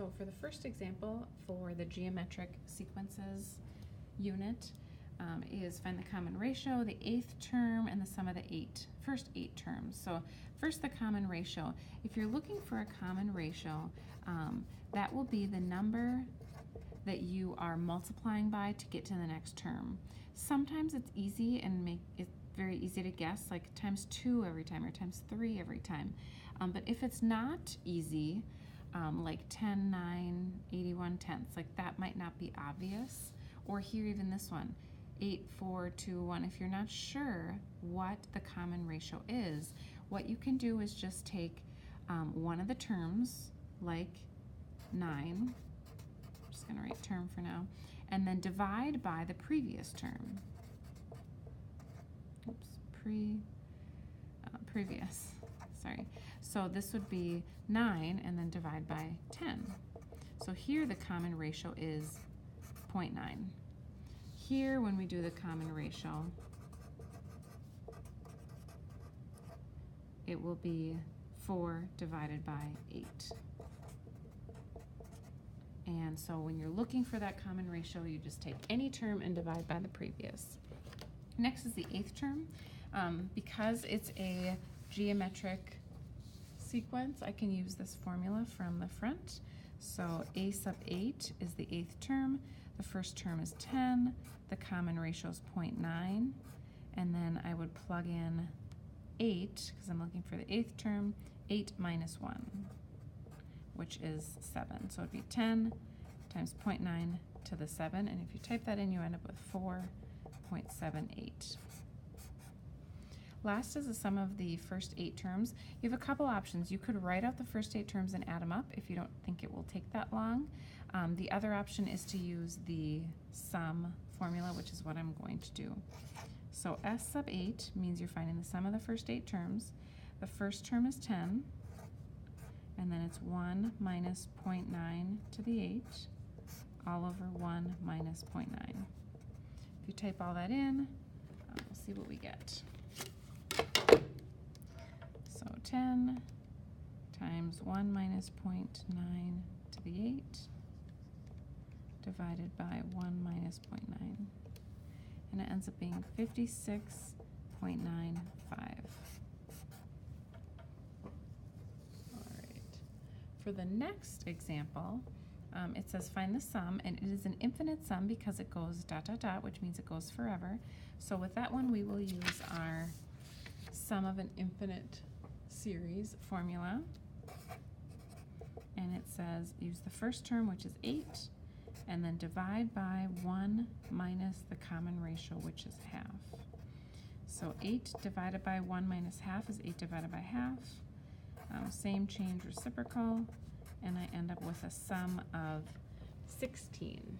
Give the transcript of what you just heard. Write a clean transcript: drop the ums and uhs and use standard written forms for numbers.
So for the first example, for the geometric sequences unit, is find the common ratio, the eighth term, and the sum of the first eight terms. So first, the common ratio. If you're looking for a common ratio, that will be the number that you are multiplying by to get to the next term. Sometimes it's easy and make it very easy to guess, like times 2 every time or times 3 every time. But if it's not easy, like 10, 9, 81 tenths, like that might not be obvious. Or here, even this one, 8, 4, 2, 1. If you're not sure what the common ratio is, what you can do is just take one of the terms, like 9, I'm just going to write term for now, and then divide by the previous term. Oops, previous, sorry. So this would be 9 and then divide by 10. So here the common ratio is 0.9. Here, when we do the common ratio, it will be 4 divided by 8. And so when you're looking for that common ratio, you just take any term and divide by the previous. Next is the eighth term. Because it's a geometric sequence, I can use this formula from the front. So a sub 8 is the eighth term. The first term is 10. The common ratio is 0.9. And then I would plug in 8, because I'm looking for the eighth term, 8 minus 1, which is 7. So it'd be 10 times 0.9 to the 7. And if you type that in, you end up with 4.78. Last is the sum of the first 8 terms. You have a couple options. You could write out the first 8 terms and add them up if you don't think it will take that long. The other option is to use the sum formula, which is what I'm going to do. So S sub 8 means you're finding the sum of the first 8 terms. The first term is 10, and then it's 1 minus 0.9 to the 8, all over 1 minus 0.9. If you type all that in, we'll see what we get. So 10 times 1 minus 0.9 to the 8 divided by 1 minus 0.9. And it ends up being 56.95. All right. For the next example, it says find the sum, and it is an infinite sum because it goes dot, dot, dot, which means it goes forever. So with that one, we will use our sum of an infinite series formula. And it says use the first term, which is 8, and then divide by 1 minus the common ratio, which is half. So 8 divided by 1 minus half is 8 divided by half. Same change reciprocal, and I end up with a sum of 16.